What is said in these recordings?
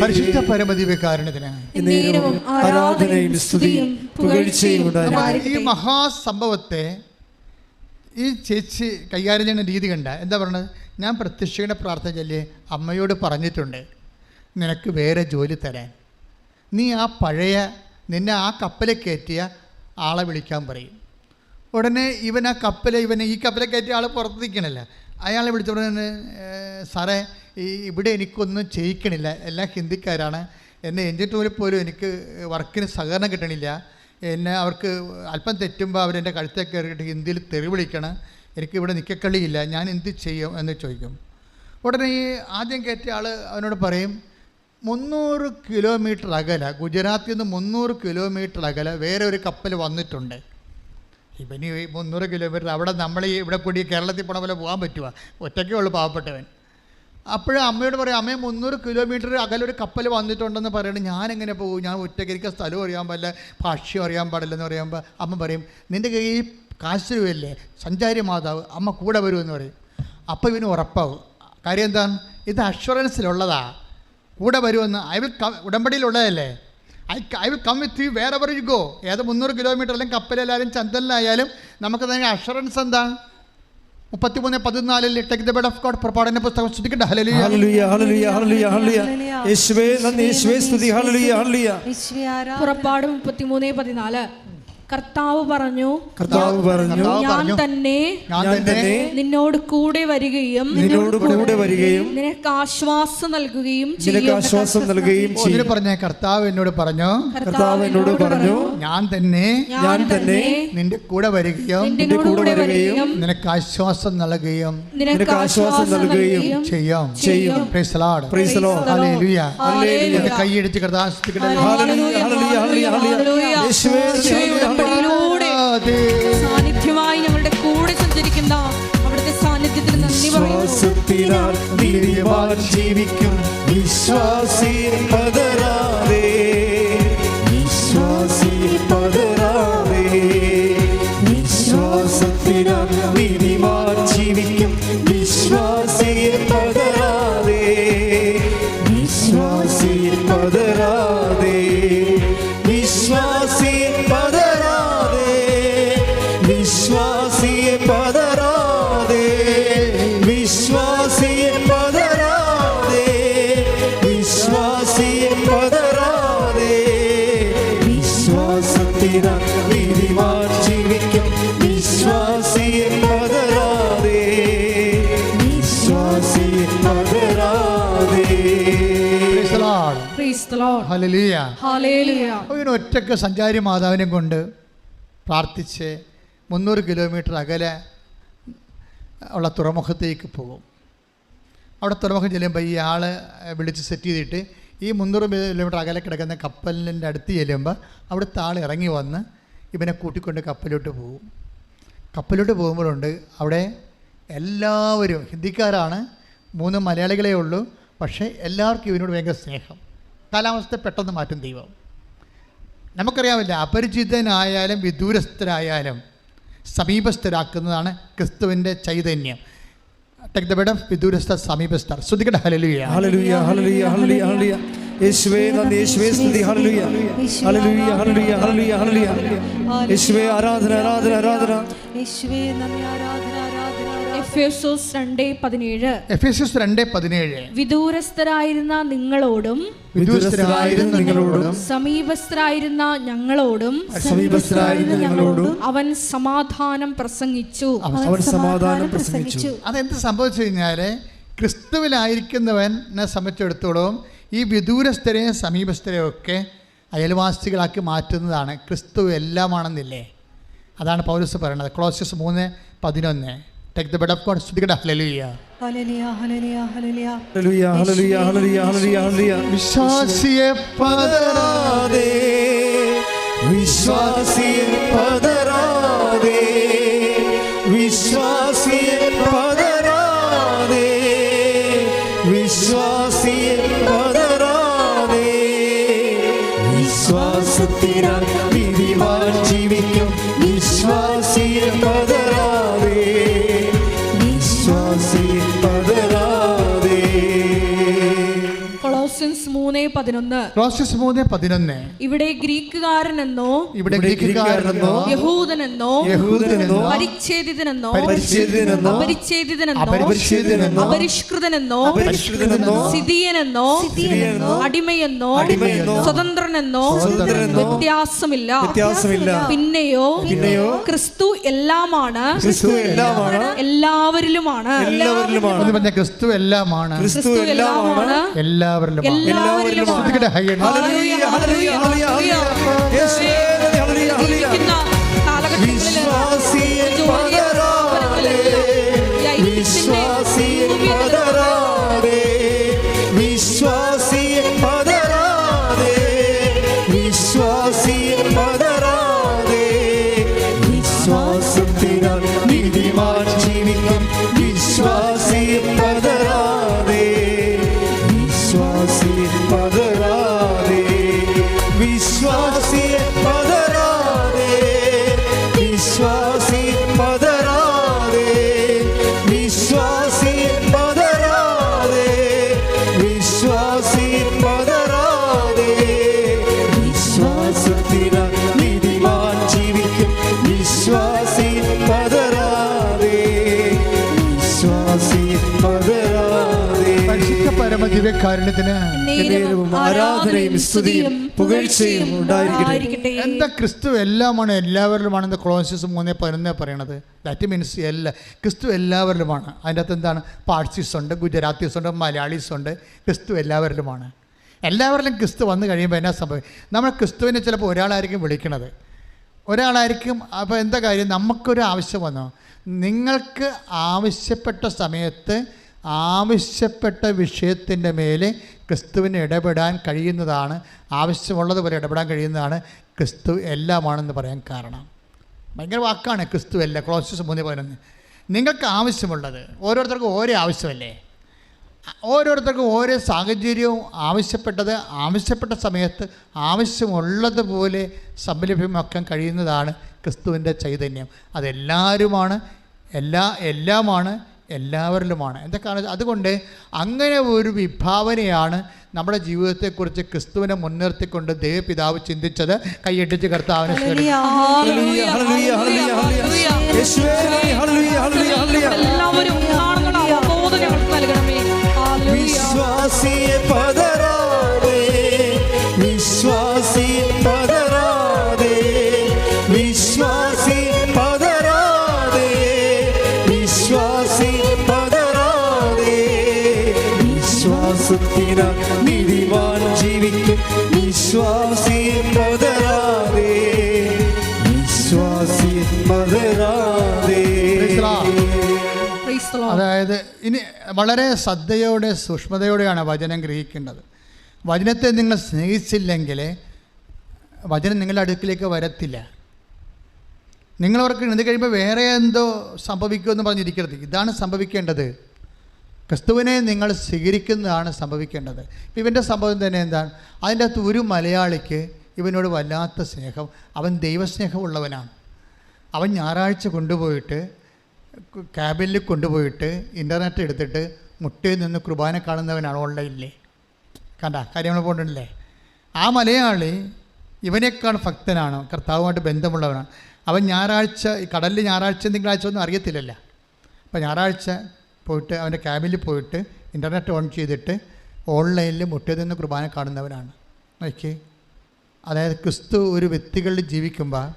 പരിശുദ്ധ പരമദിവ്യകാരുണ്യത്തിന് ആരാധനയും സ്തുതിയും പുകഴ്ചയും ഈ മഹാസംഭവത്തെ ഈ ചേച്ചി കൈകാര്യം ചെയ്യുന്ന രീതി കണ്ട എന്താ പറയുന്നത്? ഞാൻ പ്രത്യക്ഷയുടെ പ്രാർത്ഥന ചൊല്ലി അമ്മയോട് പറഞ്ഞിട്ടുണ്ട്, നിനക്ക് വേറെ ജോലി തരാൻ. നീ ആ പഴയ നിന്നെ ആ കപ്പലിൽ കയറ്റിയ ആളെ വിളിക്കാൻ പറയും. ഉടനെ ഈ കപ്പലിൽ കയറ്റിയ ആൾ പുറത്ത് നിൽക്കണില്ല. അയാളെ വിളിച്ചു പറഞ്ഞ സാറേ ഇവിടെ എനിക്കൊന്നും ചെയ്യിക്കണില്ല, എല്ലാം ഹിന്ദിക്കാരാണ്, എന്നെ എഞ്ചിൻ റൂമിൽ പോലും എനിക്ക് വർക്കിന് സഹകരണം കിട്ടണില്ല, എന്നെ അവർക്ക് അല്പം തെറ്റുമ്പോൾ അവരെൻ്റെ കഴുത്തെ കയറിയിട്ട് ഹിന്ദിയിൽ തെറി വിളിക്കണം, എനിക്കിവിടെ നിൽക്കക്കളിയില്ല, ഞാൻ എന്ത് ചെയ്യും എന്ന് ചോദിക്കും. ഉടനെ ഈ ആദ്യം കയറ്റിയ ആൾ അവനോട് പറയും 300 കിലോമീറ്റർ അകലെ, ഗുജറാത്തിൽ നിന്ന് 300 കിലോമീറ്റർ അകലെ വേറെ ഒരു കപ്പൽ വന്നിട്ടുണ്ട്. ഇവന് 300 കിലോമീറ്റർ അവിടെ നമ്മൾ ഇവിടെ കൂടി കേരളത്തിൽ പോണ പോലെ പോകാൻ പറ്റുക? ഒറ്റയ്ക്കേ ഉള്ളൂ പാവപ്പെട്ടവൻ. അപ്പോഴും അമ്മയോട് പറയും, അമ്മയെ 300 കിലോമീറ്റർ അകലൊരു കപ്പൽ വന്നിട്ടുണ്ടെന്ന് പറയണം, ഞാനെങ്ങനെ പോകും? ഞാൻ ഒറ്റയ്ക്ക്, എനിക്ക് സ്ഥലവും അറിയാൻ പാടില്ല, ഭാഷ്യം അറിയാൻ പാടില്ലെന്ന് പറയുമ്പോൾ അമ്മ പറയും, നിൻ്റെ കയ്യിൽ കാശ് രൂപയല്ലേ, സഞ്ചാരി മാതാവ്, അമ്മ കൂടെ വരുമെന്ന് പറയും. അപ്പോൾ ഇവന് ഉറപ്പാവും. കാര്യം എന്താണ്? ഇത് അഷ്വറൻസിലുള്ളതാ, കൂടെ വരുമെന്ന്. ഉടമ്പടിയിലുള്ളതല്ലേ. I will come with you wherever you go. ഏത് 300 കിലോമീറ്റർ അല്ലെങ്കിൽ കപ്പലിലായാലും ചന്തലിലായാലും നമുക്ക് തന്നെ അഷുറൻസ് എന്താണ്? 33:14 take the bed of God പുറപ്പാടിന്റെ പുസ്തകം ശ്രദ്ധിക്കട്ടെ. ഹല്ലേലൂയ ഹല്ലേലൂയ ഹല്ലേലൂയ ഹല്ലേലൂയ ഹല്ലേലൂയ യേശുവേ നന്ദി, യേശുവേ സ്തുതി. ഹല്ലേലൂയ ഹല്ലേലൂയ. പുറപ്പാട് 33:14 കർത്താവ് പറഞ്ഞു, ഞാൻ തന്നെ നിന്നോട് കൂടെ വരികയും നിനക്ക് ആശ്വാസം നൽകുകയും ചെയ്യും. പറഞ്ഞ കർത്താവ് എന്നോട് പറഞ്ഞു, ഞാൻ തന്നെ നിന്റെ കൂടെ വരികയും നിനക്ക് ആശ്വാസം നൽകുകയും ചെയ്യും. Praise the Lord. ഹല്ലേലൂയ. കൈയടിച്ച് കർത്താവ് സ്തുതിക്കട്ടെ. സാന്നിധ്യമായി ഞങ്ങളുടെ കൂടെ സഞ്ചരിക്കുന്ന അവിടുത്തെ സാന്നിധ്യത്തിന് നന്ദി പറയുന്നു. ജീവിക്കും വിശ്വാസി പതരാതെ, വിശ്വാസി പതരാതെ, വിശ്വാസത്തിനാൽ നീതിമാൻ ജീവിക്കും വിശ്വാസി പതരാതെ, വിശ്വാസി പതരാതെ, വിശ്വാസി പതരാതെ, വിശ്വാസിയെ പതരാതെ, വിശ്വാസിയെ പതരാതെ, വിശ്വാസിയെ പതരാതെ, വിശ്വാസത്തിനാൽ നീതിമാൻ ജീവിക്കും വിശ്വാസിയെ പതരാതെ, വിശ്വാസിയെ പതരാതെ. ഒറ്റക്ക് സഞ്ചാരി മാതാവിനെ കൊണ്ട് പ്രാർത്ഥിച്ച് 300 കിലോമീറ്റർ അകലെ ഉള്ള തുറമുഖത്തേക്ക് പോകും. അവിടെ തുറമുഖം ചെല്ലുമ്പോൾ ഈ ആൾ വിളിച്ച് സെറ്റ് ചെയ്തിട്ട് ഈ 300 കിലോമീറ്റർ അകലെ കിടക്കുന്ന കപ്പലിൻ്റെ അടുത്ത് ചെല്ലുമ്പോൾ അവിടുത്തെ ആൾ ഇറങ്ങി വന്ന് ഇവനെ കൂട്ടിക്കൊണ്ട് കപ്പലിലോട്ട് പോകും. കപ്പലിലോട്ട് പോകുമ്പോഴുണ്ട് അവിടെ എല്ലാവരും ഹിന്ദിക്കാരാണ്, 3 മലയാളികളേ ഉള്ളൂ. പക്ഷേ എല്ലാവർക്കും ഇവനോട് ഭയങ്കര സ്നേഹം. കാലാവസ്ഥ പെട്ടെന്ന് മാറ്റും ദൈവം. നമുക്കറിയാമില്ല, അപരിചിതനായാലും വിദൂരസ്ഥരായാലും സമീപസ്ഥരാക്കുന്നതാണ് ക്രിസ്തുവിൻ്റെ ചൈതന്യം. ടേക്ക് ദി ബെഡ് ഓഫ് വിദൂരസ്ഥ സമീപസ്ഥർ. ശ്രദ്ധിക്കട്ടെ. ഹല്ലേലൂയ ഹല്ലേലൂയ ഹല്ലേലൂയ ഹല്ലേലൂയ ഹല്ലേലൂയ യേശുവേ നന്ദി, യേശുവേ സ്തുതി. ഹല്ലേലൂയ ഹല്ലേലൂയ ഹല്ലേലൂയ ഹല്ലേലൂയ ഹല്ലേലൂയ യേശുവേ ആരാധന ആരാധന ആരാധന യേശുവേ നന്ദി, ആരാധന ആരാധന. എഫേസ്യോസ് 2:17 വിദൂരസ്ഥരായിരുന്ന നിങ്ങളോടും സമീപസ്ഥരായിരുന്ന ഞങ്ങളോടും അവൻ സമാധാനം പ്രസംഗിച്ചു. അതെന്ത് സംഭവിച്ചു കഴിഞ്ഞാൽ, ക്രിസ്തുവിലായിരിക്കുന്നവനെ സംബന്ധിച്ചിടത്തോളം ഈ വിദൂരസ്ഥരെയും സമീപസ്ഥരെയും ഒക്കെ അയൽവാസികളാക്കി മാറ്റുന്നതാണ് ക്രിസ്തു എല്ലാമാണെന്നില്ലേ. അതാണ് പൗലോസ് പറയുന്നത്. കൊളോസ്യസ് 3:11. Take the bed of God. Hallelujah. Hallelujah, hallelujah, hallelujah. Hallelujah, hallelujah, hallelujah, hallelujah, hallelujah. വിശ്വാസിയെ പതരാതെ, വിശ്വാസിയെ പതരാതെ, വിശ്വാസിയെ പതരാതെ, വിശ്വാസിയെ പതരാതെ, വിശ്വാസത്തിനാൽ നീതിമാൻ ജീവിക്കും വിശ്വാസിയെ പതരാതെ, വിശ്വാസിയെ പതരാതെ. കൊളോസ്യൻസ് 3:11. കൊളോസ്യൻസ് 3:11. ഇവിടെ ഗ്രീക്കുകാരനെന്നോ ഇവിടെ ഗ്രീക്കുകാരനെന്നോ യഹൂദനെന്നോ പരിച്ഛേദിതനെന്നോ അപരിച്ഛേദിതനെന്നോ അപരിഷ്കൃതനെന്നോ സിദിയനെന്നോ അടിമയെന്നോ സ്വതന്ത്രനെന്നോ വ്യത്യാസമില്ല. പിന്നെയോ ക്രിസ്തു എല്ലാമാണ്, എല്ലാവരിലുമാണ്. ക്രിസ്തു എല്ലാമാണ്, എല്ലാവരിലും. ദിവ്യകാരുണ്യത്തിന് ആരാധനയും സ്തുതിയും പുകഴ്ചയും ഉണ്ടായിരിക്കട്ടെ. എന്താ ക്രിസ്തു എല്ലാമാണ്, എല്ലാവരിലുമാണെന്ന് കൊളോസ്യൻസ് 3:11 പറയണത്. ദാറ്റ് മീൻസ് ക്രിസ്തു എല്ലാവരിലുമാണ്. അതിൻ്റെ അകത്ത് എന്താണ്? പാഴ്സീസ് ഉണ്ട്, ഗുജറാത്തീസ് ഉണ്ട്, മലയാളീസ് ഉണ്ട്. ക്രിസ്തു എല്ലാവരിലുമാണ്. എല്ലാവരിലും ക്രിസ്തു വന്നു കഴിയുമ്പോൾ എന്നാ സംഭവിക്കും? നമ്മൾ ക്രിസ്തുവിനെ ചിലപ്പോൾ ഒരാളായിരിക്കും വിളിക്കണത്, ഒരാളായിരിക്കും. അപ്പോൾ എന്താ കാര്യം? നമുക്കൊരു ആവശ്യം വന്നോ, നിങ്ങൾക്ക് ആവശ്യപ്പെട്ട സമയത്ത് ആവശ്യപ്പെട്ട വിഷയത്തിൻ്റെ മേലെ ക്രിസ്തുവിന് ഇടപെടാൻ കഴിയുന്നതാണ്, ആവശ്യമുള്ളതുപോലെ ഇടപെടാൻ കഴിയുന്നതാണ് ക്രിസ്തു എല്ലാമാണെന്ന് പറയാൻ കാരണം. ഭയങ്കര വാക്കാണ് ക്രിസ്തു എല്ലാം. കൊളോസ്യൻസ് 3:11. നിങ്ങൾക്ക് ആവശ്യമുള്ളത്, ഓരോരുത്തർക്കും ഓരോ ആവശ്യമല്ലേ, ഓരോരുത്തർക്കും ഓരോ സാഹചര്യവും ആവശ്യപ്പെട്ടത് ആവശ്യപ്പെട്ട സമയത്ത് ആവശ്യമുള്ളതുപോലെ സംലഭ്യമാക്കാൻ കഴിയുന്നതാണ് ക്രിസ്തുവിൻ്റെ ചൈതന്യം. അതെല്ലാവരുമാണ്, എല്ലാമാണ്, എല്ലാവരിലുമാണ്. എന്തൊക്കെയാണ്? അതുകൊണ്ട് അങ്ങനെ ഒരു വിഭാവനയാണ് നമ്മുടെ ജീവിതത്തെക്കുറിച്ച് ക്രിസ്തുവിനെ മുൻനിർത്തിക്കൊണ്ട് ദൈവപിതാവ് ചിന്തിച്ചത്. കൈയടിച്ച് കർത്താവിനെ നീതിമാൻ ജീവിക്കും, വിശ്വാസി പതരാതെ, വിശ്വാസി പതരാതെ. അതായത് ഇനി വളരെ ശ്രദ്ധയോടെ സൂക്ഷ്മതയോടെയാണ് വചനം ഗ്രഹിക്കേണ്ടത്. വചനത്തെ നിങ്ങൾ സ്നേഹിച്ചില്ലെങ്കിൽ വചനം നിങ്ങളുടെ അടുക്കിലേക്ക് വരത്തില്ല. നിങ്ങളവർക്ക് ഇത് കഴിയുമ്പോൾ വേറെ എന്തോ സംഭവിക്കുമെന്ന് പറഞ്ഞിരിക്കരുത്. ഇതാണ് സംഭവിക്കേണ്ടത്. ക്രിസ്തുവിനെ നിങ്ങൾ സ്വീകരിക്കുന്നതാണ് സംഭവിക്കേണ്ടത്. ഇവൻ്റെ സംഭവം തന്നെ എന്താണ്? അതിൻ്റെ അകത്ത് ഒരു മലയാളിക്ക് ഇവനോട് വല്ലാത്ത സ്നേഹം. അവൻ ദൈവസ്നേഹമുള്ളവനാണ്. അവൻ ഞായറാഴ്ച കൊണ്ടുപോയിട്ട് ക്യാബിനിൽ കൊണ്ടുപോയിട്ട് ഇൻ്റർനെറ്റ് എടുത്തിട്ട് മുട്ടയിൽ നിന്ന് കുർബാന കാണുന്നവനാണ് ഓൺലൈനിൽ. കണ്ട കാര്യങ്ങൾ പോകണ്ടല്ലേ? ആ മലയാളി ഇവനേക്കാൾ ഭക്തനാണ്, കർത്താവുമായിട്ട് ബന്ധമുള്ളവനാണ്. അവൻ ഞായറാഴ്ച കടലിൽ ഞായറാഴ്ച തിങ്കളാഴ്ച ഒന്നും അറിയത്തില്ലല്ലോ. അപ്പോൾ ഞായറാഴ്ച പോയിട്ട് അവൻ്റെ ക്യാബിനിൽ പോയിട്ട് ഇൻ്റർനെറ്റ് ഓൺ ചെയ്തിട്ട് ഓൺലൈനിൽ മുട്ടയിൽ നിന്ന് കുർബാന കാണുന്നവനാണ്. ഓക്കെ, അതായത് ക്രിസ്തു ഒരു വ്യക്തികളിൽ ജീവിക്കുമ്പോൾ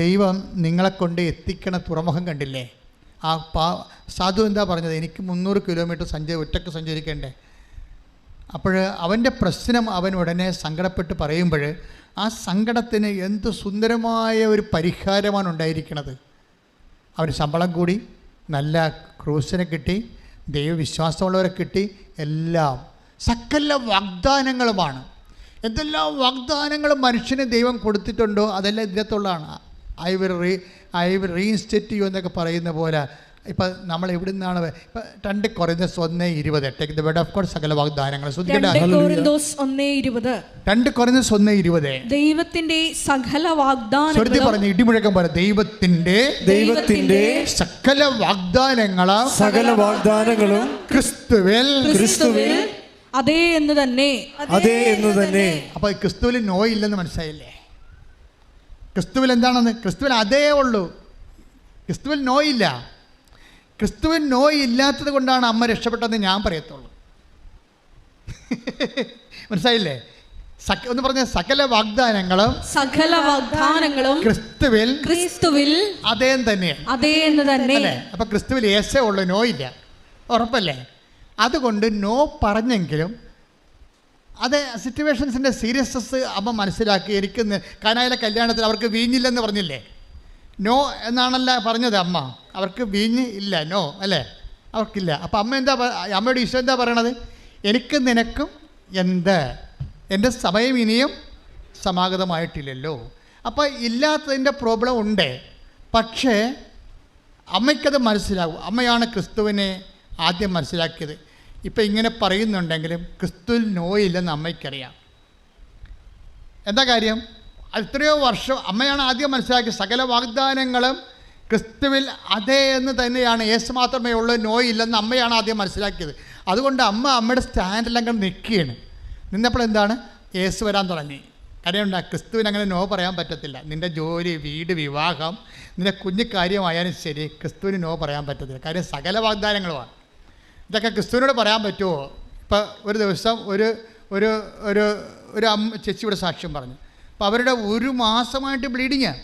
ദൈവം നിങ്ങളെ കൊണ്ട് എത്തിക്കണ തുറമുഖം കണ്ടില്ലേ? ആ സാധു എന്താ പറഞ്ഞത്? എനിക്ക് 300 കിലോമീറ്റർ ഒറ്റയ്ക്ക് സഞ്ചരിക്കേണ്ടേ. അപ്പോൾ അവൻ്റെ പ്രശ്നം അവൻ ഉടനെ സങ്കടപ്പെട്ട് പറയുമ്പോൾ ആ സങ്കടത്തിന് എന്ത് സുന്ദരമായ ഒരു പരിഹാരമാണ് ഉണ്ടായിരിക്കുന്നത്. അവന് ശമ്പളം കൂടി, നല്ല ക്രൂസിനെ കിട്ടി, ദൈവവിശ്വാസമുള്ളവരെ കിട്ടി, എല്ലാം സകല വാഗ്ദാനങ്ങളുമാണ്. എന്തെല്ലാം വാഗ്ദാനങ്ങളും മനുഷ്യന് ദൈവം കൊടുത്തിട്ടുണ്ടോ അതെല്ലാം ഇതിനകത്തുള്ളതാണ്. ഐ വിൽ റീഇൻസ്റ്റേറ്റ് യു എന്നൊക്കെ പറയുന്ന പോലെ ഇപ്പം നമ്മൾ എവിടെ നിന്നാണ് ഇപ്പം 2 കൊറിന്തോസ് 1:20 take the word of God സകല വാഗ്ദാനങ്ങൾ 2 കൊറിന്തോസ് 1:20 ദൈവത്തിന്റെ സകല വാഗ്ദാനങ്ങളും പറഞ്ഞു ഇടിമുഴക്കം പോലെ ദൈവത്തിന്റെ സകല വാഗ്ദാനങ്ങളും ക്രിസ്തുവിൽ അതേ എന്ന് തന്നെ. അതേ എന്ന് തന്നെ. അപ്പോൾ ക്രിസ്തുവിൽ നോ ഇല്ലെന്ന് മനസ്സിലായില്ലേ? ക്രിസ്തുവിൽ എന്താണെന്ന്? ക്രിസ്തുവിൽ അതേ ഉള്ളൂ. ക്രിസ്തുവിൽ നോ ഇല്ല. ക്രിസ്തുവിൽ നോ ഇല്ലാത്തത് കൊണ്ടാണ് അമ്മ രക്ഷപ്പെട്ടതെന്ന് ഞാൻ പറയത്തുള്ളൂ. മനസ്സിലായില്ലേ? ഒന്ന് പറഞ്ഞ സകല വാഗ്ദാനങ്ങളും ക്രിസ്തുവിൽ അതേ തന്നെയാണ്. അതേ എന്ന് തന്നെ. അപ്പൊ ക്രിസ്തുവിൽ യേശേ ഉള്ളൂ, നോ ഇല്ല. ഉറപ്പല്ലേ? അതുകൊണ്ട് നോ പറഞ്ഞെങ്കിലും അത് സിറ്റുവേഷൻസിൻ്റെ സീരിയസ്നെസ് അമ്മ മനസ്സിലാക്കി. എനിക്ക് കാനായിലെ കല്യാണത്തിൽ അവർക്ക് വീഞ്ഞില്ലെന്ന് പറഞ്ഞില്ലേ? നോ എന്നാണല്ല പറഞ്ഞത് അമ്മ. അവർക്ക് വീഞ്ഞ് ഇല്ല, നോ അല്ലേ? അവർക്കില്ല. അപ്പം അമ്മയുടെ ഈശോ എന്താ പറയണത്? എനിക്ക് നിനക്കും എന്ത്, എൻ്റെ സമയം ഇനിയും സമാഗതമായിട്ടില്ലല്ലോ. അപ്പോൾ ഇല്ലാത്തതിൻ്റെ പ്രോബ്ലം ഉണ്ട്. പക്ഷേ അമ്മയ്ക്കത് മനസ്സിലാവും. അമ്മയാണ് ക്രിസ്തുവിനെ ആദ്യം മനസ്സിലാക്കിയത്. ഇപ്പം ഇങ്ങനെ പറയുന്നുണ്ടെങ്കിലും ക്രിസ്തുവിൽ നോ ഇല്ലെന്ന് അമ്മയ്ക്കറിയാം. എന്താ കാര്യം? എത്രയോ വർഷം അമ്മയാണ് ആദ്യം മനസ്സിലാക്കിയത്. സകല വാഗ്ദാനങ്ങളും ക്രിസ്തുവിൽ അതേ എന്ന് തന്നെയാണ്. യേശു മാത്രമേ ഉള്ളൂ, നോ ഇല്ലെന്ന് അമ്മയാണ് ആദ്യം മനസ്സിലാക്കിയത്. അതുകൊണ്ട് അമ്മയുടെ സ്റ്റാൻഡിലെല്ലാം കണ്ട് നിൽക്കുകയാണ്. നിന്നപ്പോൾ എന്താണ്? യേശു വരാൻ തുടങ്ങി. കാര്യമുണ്ട്, ക്രിസ്തുവിന് അങ്ങനെ നോ പറയാൻ പറ്റത്തില്ല. നിൻ്റെ ജോലി, വീട്, വിവാഹം, നിൻ്റെ കുഞ്ഞു കാര്യമായാലും ശരി, ക്രിസ്തുവിന് നോ പറയാൻ പറ്റത്തില്ല. കാര്യം സകല വാഗ്ദാനങ്ങളുമാണ്. ഇതൊക്കെ ക്രിസ്തുവിനോട് പറയാൻ പറ്റുമോ? ഇപ്പോൾ ഒരു ദിവസം ഒരു ചേച്ചിയുടെ സാക്ഷ്യം പറഞ്ഞു. അപ്പോൾ അവരുടെ 1 മാസമായിട്ട് ബ്ലീഡിങ്ങാണ്.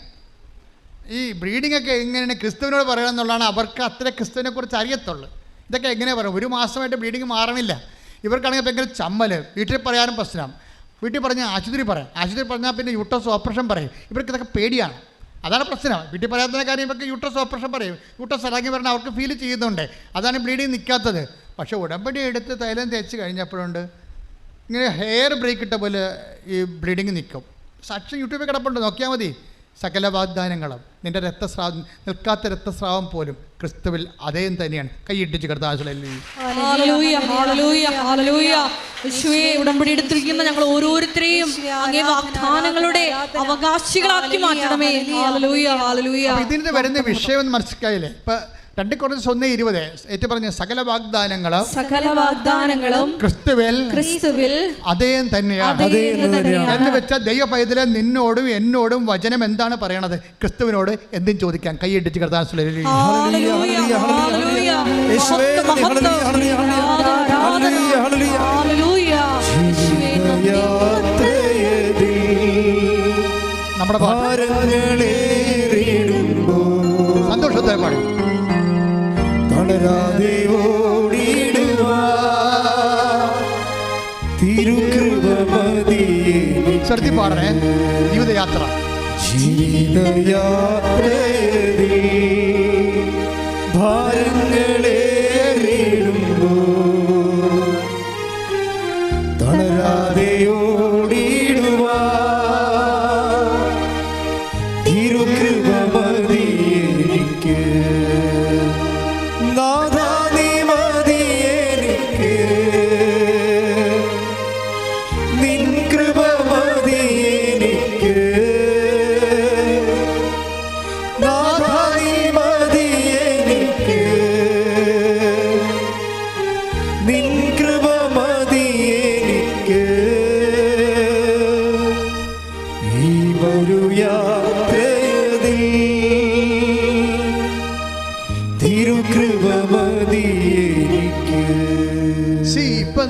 ഈ ബ്ലീഡിങ്ങൊക്കെ എങ്ങനെയാണ് ക്രിസ്തുവിനോട് പറയണം എന്നുള്ളതാണ് അവർക്ക് അത്ര ക്രിസ്തുവിനെക്കുറിച്ച് അറിയത്തുള്ളൂ. ഇതൊക്കെ എങ്ങനെ പറയും? 1 മാസമായിട്ട് ബ്ലീഡിങ് മാറണില്ല. ഇവർക്കാണെങ്കിൽ ഭയങ്കര ചമ്മൽ. വീട്ടിൽ പറയാനും പ്രശ്നം. വീട്ടിൽ പറഞ്ഞാൽ ആശുപത്രി പറയാം. ആശുപത്രി പറഞ്ഞാൽ പിന്നെ യൂട്രസ് ഓപ്പറേഷൻ പറയും. ഇവർക്ക് ഇതൊക്കെ പേടിയാണ്. അതാണ് പ്രശ്നം. വീട്ടിൽ പറയാത്ത കാര്യം ഇവർക്ക് യൂട്രസ് ഓപ്പറേഷൻ പറയും. യൂട്രസ് ഇറങ്ങി പറഞ്ഞാൽ അവർക്ക് ഫീൽ ചെയ്യുന്നുണ്ട്. അതാണ് ബ്ലീഡിങ് നിൽക്കാത്തത്. പക്ഷേ ഉടമ്പടി എടുത്ത് തൈലം തേച്ച് കഴിഞ്ഞപ്പോഴുണ്ട് ഇങ്ങനെ ഹെയർ ബ്രേക്ക് ഇട്ട പോലെ ഈ ബ്ലീഡിങ് നിൽക്കും. സാക്ഷ്യം യൂട്യൂബിൽ കിടപ്പുണ്ട്, നോക്കിയാൽ മതി. സകല വാഗ്ദാനങ്ങളും നിൻ്റെ രക്തസ്രാവം, നിൽക്കാത്ത രക്തസ്രാവം പോലും ക്രിസ്തുവിൽ അതേ തന്നെയാണ്. കൈയിട്ടിച്ച് ഉടമ്പടി എടുത്തിരിക്കുന്ന ഞങ്ങൾ ഓരോരുത്തരെയും അങ്ങേ വാഗ്ദാനങ്ങളുടെ അവകാശികളാക്കി മാറ്റണമേ. ഇതിന് വരുന്ന വിഷയം ഒന്ന് മനസ്സിലായില്ലേ? ഇപ്പൊ 2 കൊരിന്ത്യർ 1:20 ഏറ്റു പറഞ്ഞ സകല വാഗ്ദാനങ്ങളും ക്രിസ്തുവിൽ അതേ തന്നെയാണ് എന്ന് വെച്ചാൽ ദൈവ പൈതലെ നിന്നോടും എന്നോടും വചനം എന്താണ് പറയണത്? ക്രിസ്തുവിനോട് എന്തും ചോദിക്കാൻ. കൈയിടിച്ച് കർത്താൻ നമ്മുടെ സന്തോഷത്തെ പാടി ശ്രദ്ധി പാടണേ. ജീവിതയാത്ര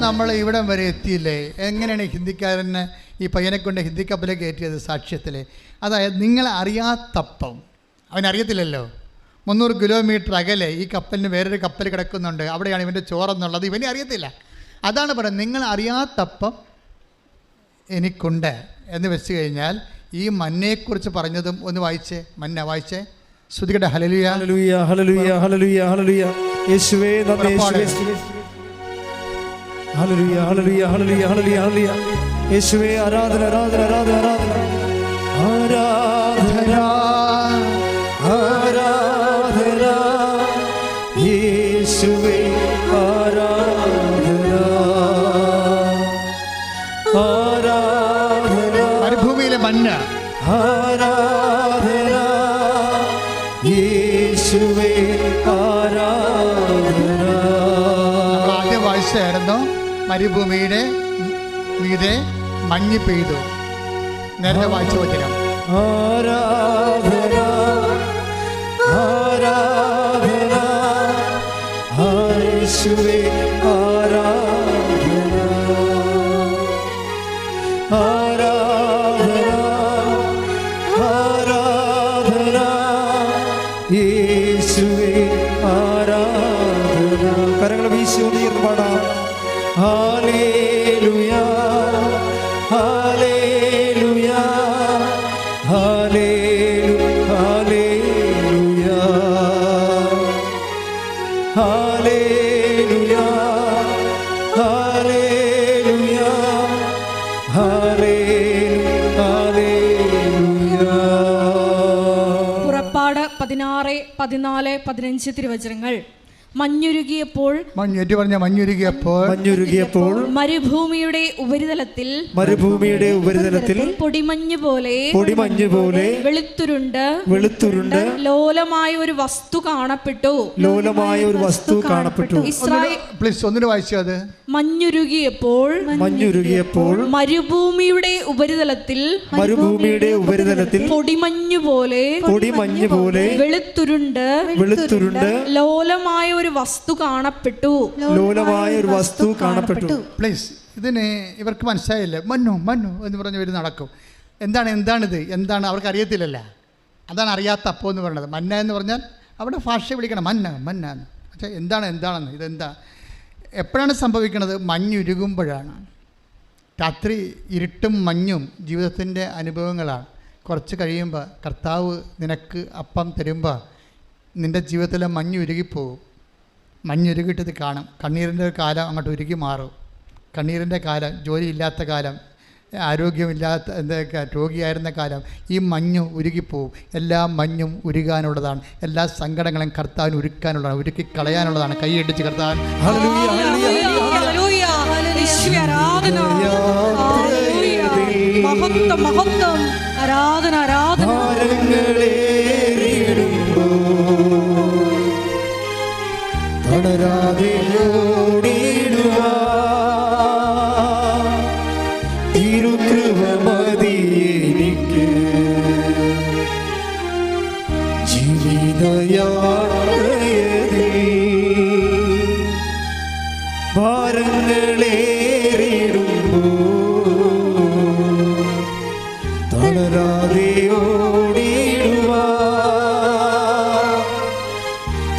നമ്മൾ ഇവിടം വരെ എത്തിയില്ലേ? എങ്ങനെയാണ് ഹിന്ദിക്കാരനെ ഈ പയ്യനെ കൊണ്ട് ഹിന്ദി കപ്പലിൽ കയറ്റിയത്? സാക്ഷ്യത്തിൽ. അതായത് നിങ്ങൾ അറിയാത്തപ്പം, അവനറിയത്തില്ലല്ലോ. 300 കിലോമീറ്റർ അകലെ ഈ കപ്പലിന് വേറൊരു കപ്പൽ കിടക്കുന്നുണ്ട്, അവിടെയാണ് ഇവൻ്റെ ചോറെന്നുള്ളത് ഇവനെ അറിയത്തില്ല. അതാണ് പറയുന്നത്, നിങ്ങൾ അറിയാത്തപ്പം എനിക്കുണ്ട് എന്ന് വെച്ച് കഴിഞ്ഞാൽ ഈ മന്നയെക്കുറിച്ച് പറഞ്ഞതും ഒന്ന് വായിച്ചേ. മന്ന വായിച്ചേ. ശ്രുതികട്ടെ. ഹല്ലേലൂയ ഹല്ലേലൂയ ഹല്ലേലൂയ ഹല്ലേലൂയ ഹല്ലേലൂയ. യേശുവേ നന്ദി. യേശുവേ ഹല്ലേലൂയ ഹല്ലേലൂയ ഹല്ലേലൂയ ഹല്ലേലൂയ ഹല്ലേലൂയ. യേശുവേ ആരാധന ആരാധന ആരാധന ആരാധന ആരാധന യേശുവേ ആരാധന ആരാധന. മരുഭൂമിയിലെ മന്ന ആരാധന യേശുവേ ആരാധന. ആദ്യം വായിച്ചായിരുന്നു മരുഭൂമിയുടെ മീതെ മഞ്ഞ് പെയ്തു. നേരത്തെ വായിച്ച വചനം. ആരാധന ആരാധന യേശുവേ ആരാധന ആരാധന ആരാധന യേശുവേ ആരാധന. കരങ്ങൾ വീശി ഉയർന്ന് പാടാം. ഹല്ലേലൂയ ഹല്ലേലൂയ ഹല്ലേലൂയ ഹല്ലേലൂയ ഹല്ലേലൂയ ഹല്ലേലൂയ. പുറപ്പാട് 16, 14, 15 തിരുവചനങ്ങൾ. മഞ്ഞുരുകിയപ്പോൾ മരുഭൂമിയുടെ ഉപരിതലത്തിൽ പൊടിമഞ്ഞ് പോലെ വെളുത്തുരുണ്ട് ലോലമായ ഒരു വസ്തു കാണപ്പെട്ടു. ഒന്നിന് വായിച്ചു. അത് മഞ്ഞുരുകിയപ്പോൾ മരുഭൂമിയുടെ ഉപരിതലത്തിൽ പൊടിമഞ്ഞ് പോലെ വെളുത്തുരുണ്ട് ലോലമായ ഒരു വസ്തു കാണപ്പെട്ടു. പ്ലീസ്, ഇതിന് ഇവർക്ക് മനസ്സിലായില്ല. മഞ്ഞു എന്ന് പറഞ്ഞ് ഇവർ നടക്കും. എന്താണിത് അവർക്ക് അറിയത്തില്ലല്ല. അതാണ് അറിയാത്ത അപ്പം എന്ന് പറയുന്നത്. മന്ന എന്ന് പറഞ്ഞാൽ അവിടെ ഭാഷ വിളിക്കണം മന്ന. പക്ഷേ എന്താണെന്ന് ഇതെന്താ എപ്പോഴാണ് സംഭവിക്കുന്നത്? മഞ്ഞുരുകുമ്പോഴാണ്. രാത്രി ഇരുട്ടും മഞ്ഞും ജീവിതത്തിൻ്റെ അനുഭവങ്ങളാണ്. കുറച്ച് കഴിയുമ്പോൾ കർത്താവ് നിനക്ക് അപ്പം തരുമ്പോൾ നിൻ്റെ ജീവിതത്തിലെ മഞ്ഞുരുകിപ്പോവും. മഞ്ഞുരുകിട്ടത് കാണും. കണ്ണീരിൻ്റെ കാലം അങ്ങോട്ട് ഉരുകി മാറും. കണ്ണീരിൻ്റെ കാലം, ജോലിയില്ലാത്ത കാലം, ആരോഗ്യമില്ലാത്ത എന്തൊക്കെ രോഗിയായിരുന്ന കാലം, ഈ മഞ്ഞ് ഉരുകിപ്പോവും. എല്ലാ മഞ്ഞും ഉരുകാനുള്ളതാണ്. എല്ലാ സങ്കടങ്ങളും കർത്താവിന് ഉരുക്കാനുള്ളതാണ്, ഉരുക്കി കളയാനുള്ളതാണ്. കൈയടിച്ച് കർത്താൻ തിരുകൃപമതിയെനിക്ക് ജീവിതയാത്രയതിൽ ഭാരങ്ങളേറിടുമ്പോൾ തളരാതെ ഓടിടുവാ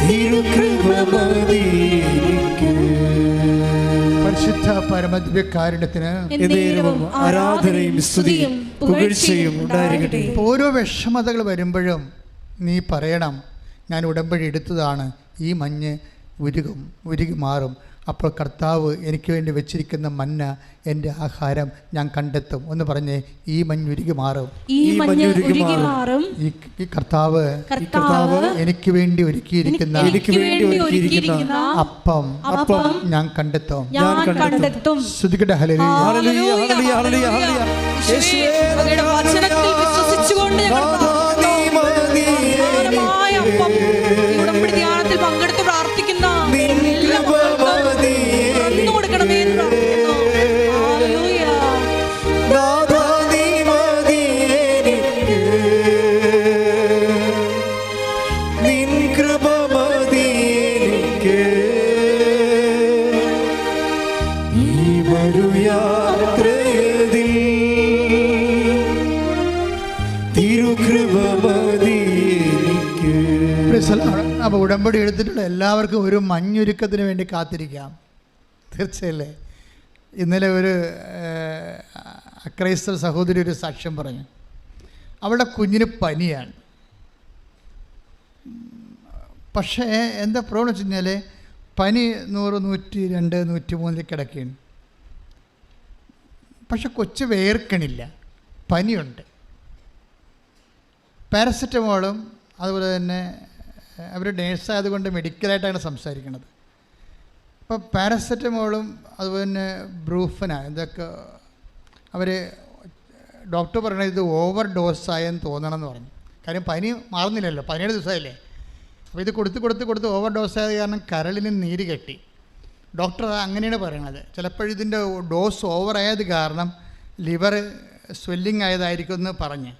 തിരുകൃപമതിയെനിക്ക്. പരിശുദ്ധ പരമദിവ്യകാരുണ്യത്തിന് ആരാധനയും സ്തുതിയും പുകഴ്ചയും ഉണ്ടായിരിക്കട്ടെ. ഓരോ വിഷമതകൾ വരുമ്പോഴും നീ പറയണം, ഞാൻ ഉടമ്പടി എടുത്തതാണ്. ഈ മഞ്ഞ് ഉരുകി മാറും. അപ്പോൾ കർത്താവ് എനിക്ക് വേണ്ടി വെച്ചിരിക്കുന്ന മന്ന, എൻ്റെ ആഹാരം ഞാൻ കണ്ടെത്തും. ഒന്ന് പറഞ്ഞേ, ഈ മഞ്ഞ് ഉരുകി മാറും. ഈ കർത്താവ് എനിക്ക് വേണ്ടി ഒരുക്കിയിരിക്കുന്ന അപ്പം ഞാൻ കണ്ടെത്തും. ശ്രുതിക്കട്ടെ ഹല്ലേലൂയ. ധ്യാനത്തിൽ പങ്കെടുത്ത് പ്രാർത്ഥിക്കുന്ന അപ്പോൾ ഉടമ്പടി എടുത്തിട്ടുള്ള എല്ലാവർക്കും ഒരു മഞ്ഞുരുക്കത്തിന് വേണ്ടി കാത്തിരിക്കാം. തീർച്ചയല്ലേ? ഇന്നലെ ഒരു അക്രൈസ്തവ സഹോദരി ഒരു സാക്ഷ്യം പറഞ്ഞു. അവളുടെ കുഞ്ഞിന് പനിയാണ്. പക്ഷേ എന്താ പ്രോബ്ലം വെച്ച് കഴിഞ്ഞാൽ പനി 100, 102, 103 കിടക്കുകയാണ്. പക്ഷെ കൊച്ച് വേർക്കണില്ല, പനിയുണ്ട്. പാരസെറ്റമോളും അതുപോലെ തന്നെ അവർ നേഴ്സായതുകൊണ്ട് മെഡിക്കലായിട്ടാണ് സംസാരിക്കുന്നത്. അപ്പോൾ പാരസെറ്റമോളും അതുപോലെ തന്നെ ബ്രൂഫന ഇതൊക്കെ അവർ ഡോക്ടർ പറയണത് ഇത് ഓവർ ഡോസായെന്ന് തോന്നണമെന്ന് പറഞ്ഞു. കാര്യം പനി മാറുന്നില്ലല്ലോ, 17 ദിവസമായില്ലേ. അപ്പോൾ ഇത് കൊടുത്ത് ഓവർ ഡോസായത് കാരണം കരളിന് നീര് കെട്ടി. ഡോക്ടർ അങ്ങനെയാണ് പറയണത്. ചിലപ്പോഴിതിൻ്റെ ഡോസ് ഓവറായത് കാരണം ലിവർ സ്വെല്ലിങ് ആയതായിരിക്കും എന്ന് പറഞ്ഞ്.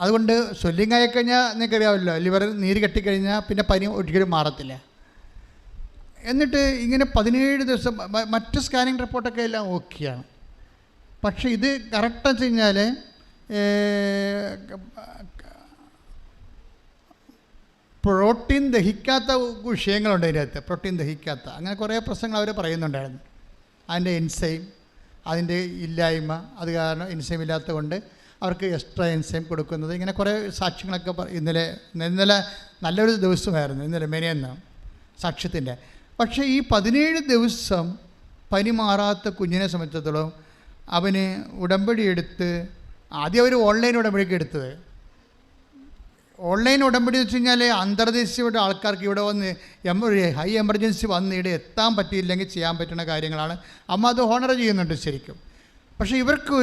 അതുകൊണ്ട് സ്വെല്ലിങ് ആയിക്കഴിഞ്ഞാൽ നിങ്ങൾക്കറിയാമല്ലോ, ലിവർ നീര് കെട്ടിക്കഴിഞ്ഞാൽ പിന്നെ പനി ഒരിക്കലും മാറത്തില്ല. എന്നിട്ട് ഇങ്ങനെ 17 ദിവസം മറ്റ് സ്കാനിങ് റിപ്പോർട്ടൊക്കെ എല്ലാം ഓക്കെയാണ്. പക്ഷേ ഇത് കറക്റ്റ് വെച്ച് കഴിഞ്ഞാൽ പ്രോട്ടീൻ ദഹിക്കാത്ത വിഷയങ്ങളുണ്ട് അതിനകത്ത്. പ്രോട്ടീൻ ദഹിക്കാത്ത അങ്ങനെ കുറേ പ്രശ്നങ്ങൾ അവർ പറയുന്നുണ്ടായിരുന്നു. അതിൻ്റെ എൻസൈം, അതിൻ്റെ ഇല്ലായ്മ, അത് കാരണം എൻസൈം ഇല്ലാത്തത് കൊണ്ട് അവർക്ക് എക്സ്ട്രാ എൻസൈം കൊടുക്കുന്നത്, ഇങ്ങനെ കുറേ സാക്ഷ്യങ്ങളൊക്കെ ഇന്നലെ നല്ലൊരു ദിവസമായിരുന്നു, ഇന്നലെ മെനയെന്ന് സാക്ഷ്യത്തിൻ്റെ. പക്ഷേ ഈ 17 ദിവസം പനി മാറാത്ത കുഞ്ഞിനെ സംബന്ധിച്ചിടത്തോളം അവന് ഉടമ്പടി എടുത്ത്, ആദ്യം അവർ ഓൺലൈൻ ഉടമ്പടിക്ക് എടുത്തത്. ഓൺലൈൻ ഉടമ്പടി എന്ന് വെച്ച് കഴിഞ്ഞാൽ അന്തർദേശീയയുടെ ആൾക്കാർക്ക് ഇവിടെ വന്ന് ഹൈ എമർജൻസി വന്ന് ഇവിടെ എത്താൻ പറ്റിയില്ലെങ്കിൽ ചെയ്യാൻ പറ്റുന്ന കാര്യങ്ങളാണ്. അമ്മ അത് ഹോണർ ചെയ്യുന്നുണ്ട് ശരിക്കും. പക്ഷേ ഇവർക്ക്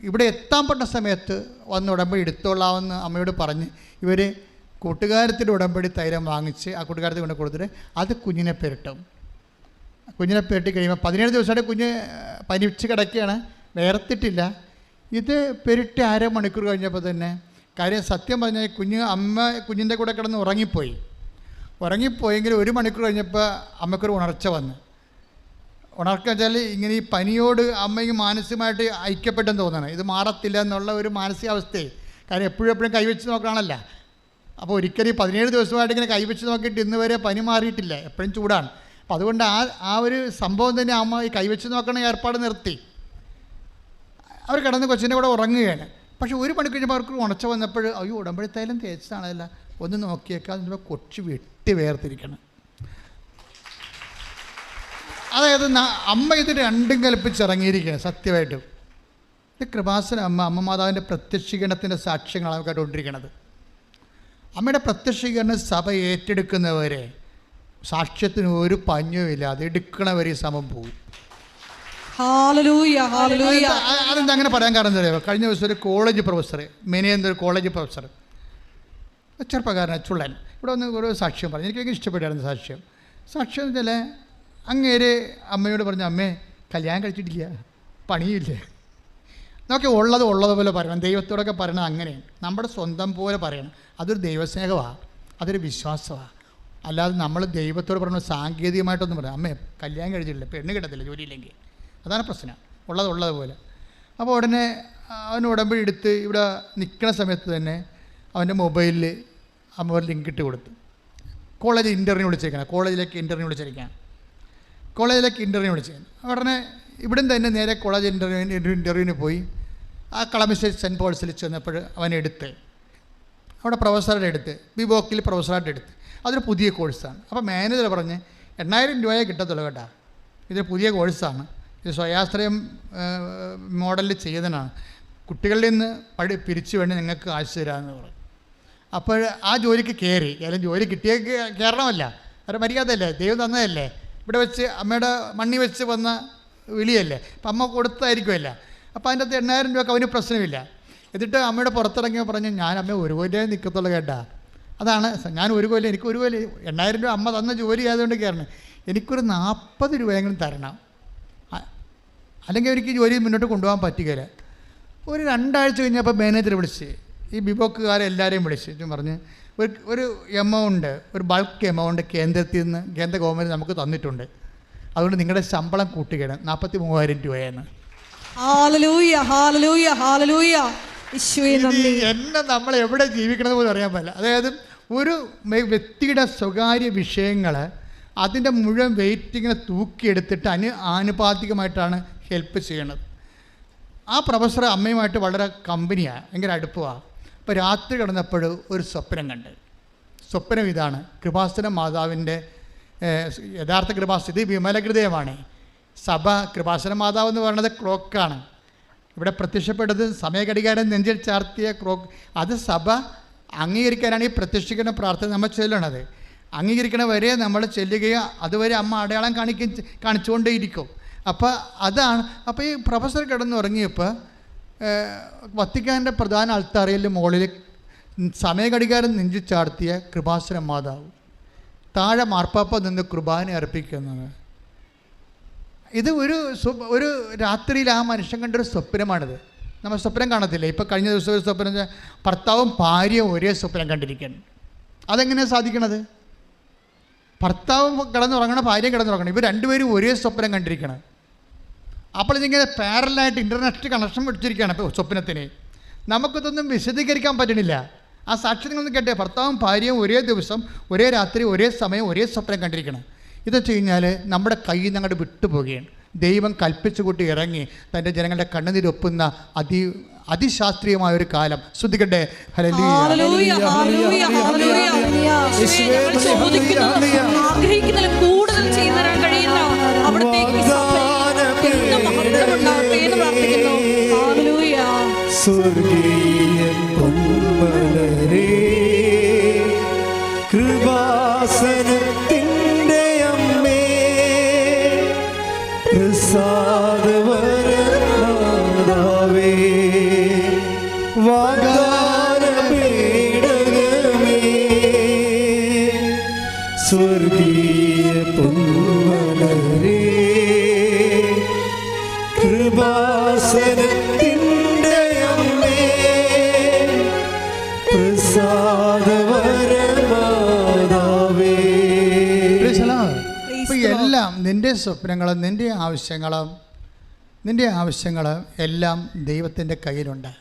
ഇവിടെ എത്താൻ പറ്റുന്ന സമയത്ത് വന്ന് ഉടമ്പടി എടുത്തോളാമെന്ന് അമ്മയോട് പറഞ്ഞ് ഇവർ കൂട്ടുകാരത്തിൻ്റെ ഉടമ്പടി തൈലം വാങ്ങിച്ച് ആ കൂട്ടുകാരത്തിൽ കൊണ്ട് കൊടുത്തിട്ട് അത് കുഞ്ഞിനെ പെരട്ടും. കുഞ്ഞിനെ പെരട്ടി കഴിയുമ്പോൾ 17 ദിവസമായിട്ട് കുഞ്ഞ് പനിച്ച് കിടക്കുകയാണ്, വേർത്തിട്ടില്ല. ഇത് പെരട്ടി അരമണിക്കൂർ കഴിഞ്ഞപ്പോൾ തന്നെ കാര്യം സത്യം പറഞ്ഞാൽ കുഞ്ഞിൻ്റെ കൂടെ കിടന്ന് ഉറങ്ങിപ്പോയെങ്കിൽ 1 മണിക്കൂർ കഴിഞ്ഞപ്പോൾ അമ്മയ്ക്കൊരു ഉണർച്ച വന്ന്. ഉണർച്ച വെച്ചാൽ ഇങ്ങനെ ഈ പനിയോട് അമ്മയ്ക്ക് മാനസികമായിട്ട് ഐക്യപ്പെട്ടെന്ന് തോന്നണം. ഇത് മാറത്തില്ല എന്നുള്ള ഒരു മാനസികാവസ്ഥയെ, കാര്യം എപ്പോഴും കൈവച്ച് നോക്കണമല്ല. അപ്പോൾ ഒരിക്കലും 17 ദിവസമായിട്ട് ഇങ്ങനെ കൈവച്ച് നോക്കിയിട്ട് ഇന്ന് വരെ പനി മാറിയിട്ടില്ല, എപ്പോഴും ചൂടാണ്. അപ്പോൾ അതുകൊണ്ട് ആ ഒരു സംഭവം തന്നെ അമ്മ ഈ കൈവച്ച് നോക്കണ ഏർപ്പാട് നിർത്തി. അവർ കിടന്ന് കൊച്ചിൻ്റെ കൂടെ ഉറങ്ങുകയാണ്. പക്ഷേ 1 മണിക്കൂർ കഴിഞ്ഞപ്പോൾ അവർക്ക് ഉണർച്ച വന്നപ്പോൾ അയ്യോ ഉടമ്പടി തൈലം തേച്ചതാണല്ല, ഒന്ന് നോക്കിയേക്കാം, അതിൻ്റെ കൊച്ചു വെട്ടി വേർതിരിക്കണം. അതായത് അമ്മ ഇത് രണ്ടും കൽപ്പിച്ചിറങ്ങിയിരിക്കുകയാണ് സത്യമായിട്ടും. ഇത് കൃപാസന അമ്മ മാതാവിൻ്റെ പ്രത്യക്ഷീകരണത്തിൻ്റെ സാക്ഷ്യങ്ങളാണ് കേട്ടുകൊണ്ടിരിക്കുന്നത്. അമ്മയുടെ പ്രത്യക്ഷീകരണം സഭ ഏറ്റെടുക്കുന്നവരെ സാക്ഷ്യത്തിന് ഒരു പഞ്ഞുമില്ല, അത് എടുക്കണവരെ സമം പോകും. അതെന്താ അങ്ങനെ പറയാൻ കാരണം എന്താ പറയുക? കഴിഞ്ഞ ദിവസം ഒരു കോളേജ് പ്രൊഫസർ, മെനിയെന്നൊരു കോളേജ് പ്രൊഫസർ, ചെറുപ്പക്കാരൻ ചുള്ളൻ, ഇവിടെ ഒന്ന് ഒരു സാക്ഷ്യം പറഞ്ഞു. എനിക്ക് ഇഷ്ടപ്പെട്ടായിരുന്നു സാക്ഷ്യം എന്ന് വെച്ചാൽ അങ്ങേര് അമ്മയോട് പറഞ്ഞു, അമ്മേ കല്യാണം കഴിച്ചിട്ടില്ല, പണിയില്ലേ, നോക്കി ഉള്ളതുപോലെ പറയണം. ദൈവത്തോടൊക്കെ പറയണത് അങ്ങനെയാണ്, നമ്മുടെ സ്വന്തം പോലെ പറയണം. അതൊരു ദൈവസ്നേഹമാണ്, അതൊരു വിശ്വാസമാണ്. അല്ലാതെ നമ്മൾ ദൈവത്തോട് പറയുന്നത് സാങ്കേതികമായിട്ടൊന്നും പറയാം. അമ്മേ കല്യാണം കഴിച്ചിട്ടില്ല, പെണ്ണ് കിട്ടത്തില്ല, ജോലിയില്ലെങ്കിൽ, അതാണ് പ്രശ്നം. ഉള്ളതുപോലെ. അപ്പോൾ ഉടനെ അവന് ഉടമ്പടി എടുത്ത് ഇവിടെ നിൽക്കുന്ന സമയത്ത് തന്നെ അവൻ്റെ മൊബൈലിൽ അമ്മ ഒരു ലിങ്ക് ഇട്ട് കൊടുത്തു. കോളേജിലേക്ക് ഇൻ്റർവ്യൂ വിളിച്ചിരിക്കുകയാണ്. കോളേജിലേക്ക് ഇൻ്റർവ്യൂ വിളിച്ചിരിക്കുകയാണ്. ഉടനെ ഇവിടുന്ന് തന്നെ നേരെ കോളേജ് ഇൻ്റർവ്യൂവിന് പോയി. ആ കളമശ്ശേരി സെൻറ്റ് പോൾസിൽ ചെന്നപ്പോൾ അവനെടുത്ത് അവിടെ പ്രൊഫസറുടെ എടുത്ത് ബിബോക്കിൽ പ്രൊഫസറായിട്ട് എടുത്ത്. അതൊരു പുതിയ കോഴ്സാണ്. അപ്പോൾ മാനേജർ പറഞ്ഞ് 8000 രൂപയെ കിട്ടത്തുള്ളൂ കേട്ടോ, ഇതൊരു പുതിയ കോഴ്സാണ്, ഇത് സ്വയാശ്രയം മോഡലിൽ ചെയ്യുന്നതാണ്, കുട്ടികളിൽ നിന്ന് പിരിച്ചു വേണ്ടി നിങ്ങൾക്ക് കാശ് തരാമെന്ന് പറഞ്ഞു. അപ്പോൾ ആ ജോലിക്ക് കയറി. ഏതായാലും ജോലി കിട്ടിയ കയറണമല്ല, ഒരു മര്യാദയല്ലേ, ദൈവം തന്നതല്ലേ, ഇവിടെ വെച്ച് അമ്മയുടെ മണ്ണി വെച്ച് വന്ന വിളിയല്ലേ, അപ്പം അമ്മ കൊടുത്തായിരിക്കുമല്ല. അപ്പോൾ അതിൻ്റെ അകത്ത് 8000 രൂപയ്ക്ക് അവന് പ്രശ്നമില്ല. എന്നിട്ട് അമ്മയുടെ പുറത്തിറങ്ങിയപ്പോൾ പറഞ്ഞു, ഞാൻ അമ്മ ഒരു കൊല്ലേ നിൽക്കത്തുള്ളൂ കേട്ടാ, അതാണ് ഞാൻ ഒരു കൊല്ലം, എനിക്ക് ഒരു കൊല്ലം 8000 രൂപ അമ്മ തന്ന ജോലി ആയതുകൊണ്ട് കയറണം, എനിക്കൊരു 40 രൂപയെങ്കിലും തരണം, അല്ലെങ്കിൽ എനിക്ക് ജോലി മുന്നോട്ട് കൊണ്ടുപോകാൻ പറ്റുകയില്ല. ഒരു 2 ആഴ്ച കഴിഞ്ഞപ്പോൾ മാനേജർ വിളിച്ച് ഈ ബിബോക്കുകാരെ എല്ലാവരെയും വിളിച്ച് പറഞ്ഞ് ഒരു എമൗണ്ട്, ഒരു ബൾക്ക് എമൗണ്ട് കേന്ദ്രത്തിൽ നിന്ന്, കേന്ദ്ര ഗവൺമെൻറ് നമുക്ക് തന്നിട്ടുണ്ട്, അതുകൊണ്ട് നിങ്ങളുടെ ശമ്പളം കൂട്ടുകയാണ് 43,000 രൂപയെന്ന്. എന്നെ നമ്മൾ എവിടെ ജീവിക്കണമെന്ന് പോലും അറിയാൻ പറ്റില്ല. അതായത് ഒരു വ്യക്തിയുടെ സ്വകാര്യ വിഷയങ്ങൾ അതിൻ്റെ മുഴുവൻ വെയിറ്റിങ്ങിനെ തൂക്കിയെടുത്തിട്ട് ആനുപാതികമായിട്ടാണ് ഹെൽപ്പ് ചെയ്യണത്. ആ പ്രൊഫസർ അമ്മയുമായിട്ട് വളരെ കമ്പനിയാണ്, ഭയങ്കര അടുപ്പമാണ്. അപ്പോൾ രാത്രി കിടന്നപ്പോൾ ഒരു സ്വപ്നം കണ്ട്. സ്വപ്നം ഇതാണ്, കൃപാസന മാതാവിൻ്റെ യഥാർത്ഥ കൃപാസന, ഇത് വിമലഹൃദയമാണ്. സഭ കൃപാസന മാതാവ് എന്ന് പറയുന്നത് ക്ലോക്കാണ്. ഇവിടെ പ്രത്യക്ഷപ്പെട്ടത് സമയഘടികാരം നെഞ്ചിൽ ചാർത്തിയ ക്ലോക്ക്, അത് സഭ അംഗീകരിക്കാനാണ് ഈ പ്രത്യക്ഷീകരണ പ്രാർത്ഥന നമ്മൾ ചൊല്ലണത്. അംഗീകരിക്കണ വരെ നമ്മൾ ചെല്ലുകയും അതുവരെ അമ്മ അടയാളം കാണിച്ചുകൊണ്ടേയിരിക്കും. അപ്പോൾ അതാണ്. അപ്പോൾ ഈ പ്രൊഫസർ കിടന്നുറങ്ങിയപ്പോൾ വത്തിക്കാൻ്റെ പ്രധാന അൾത്താരയിൽ മുകളിൽ സമയഘടികാരം നെഞ്ചിൽ ചാർത്തിയ കൃപാസന മാതാവ്, താഴെ മാർപ്പാപ്പ നിന്ന് കുർബാന അർപ്പിക്കുന്നത്. ഇത് ഒരു രാത്രിയിൽ ആ മനുഷ്യൻ കണ്ടൊരു സ്വപ്നമാണിത്. നമ്മൾ സ്വപ്നം കാണത്തില്ലേ? ഇപ്പോൾ കഴിഞ്ഞ ദിവസം ഒരു സ്വപ്നം, ഭർത്താവും ഭാര്യയും ഒരേ സ്വപ്നം കണ്ടിരിക്കണം. അതെങ്ങനെയാണ് സാധിക്കണത്? ഭർത്താവും കിടന്നുറങ്ങണം, ഭാര്യയും കിടന്നുറങ്ങണം, ഇവർ രണ്ടുപേരും ഒരേ സ്വപ്നം കണ്ടിരിക്കണം. അപ്പോൾ ഇതിങ്ങനെ പാരലായിട്ട് ഇൻ്റർനെറ്റ് കണക്ഷൻ വെച്ചിരിക്കുകയാണ് ഇപ്പോൾ സ്വപ്നത്തിന്. നമുക്കിതൊന്നും വിശദീകരിക്കാൻ പറ്റണില്ല. ആ സാക്ഷ്യങ്ങളൊന്നും കേട്ടേ, ഭർത്താവും ഭാര്യയും ഒരേ ദിവസം ഒരേ രാത്രി ഒരേ സമയം ഒരേ സ്വപ്നം കണ്ടിരിക്കണം. ഇതെന്ന് വെച്ച് കഴിഞ്ഞാൽ നമ്മുടെ കയ്യിൽ നിന്ന് അങ്ങോട്ട് വിട്ടുപോവുകയാണ്. ദൈവം കൽപ്പിച്ചു കൂട്ടി ഇറങ്ങി തൻ്റെ ജനങ്ങളുടെ കണ്ണുനീരൊപ്പുന്ന അതിശാസ്ത്രീയമായ ഒരു കാലം. ശ്രദ്ധിക്കട്ടെ. കൃപാസനത്തിൻ്റെ അമ്മേ, പ്രസാദവരമാതാവേ, വാഗ്ദാനപീഠകമേ, സ്വർഗീയ പൊന്മലരേ, കൃപാസനത്തിൻ്റെ അമ്മേ, പ്രസാദവരമാതാവേ. ഇപ്പോൾ എല്ലാം നിൻ്റെ സ്വപ്നങ്ങളും നിൻ്റെ ആവശ്യങ്ങളും എല്ലാം ദൈവത്തിൻ്റെ കയ്യിലുണ്ട്.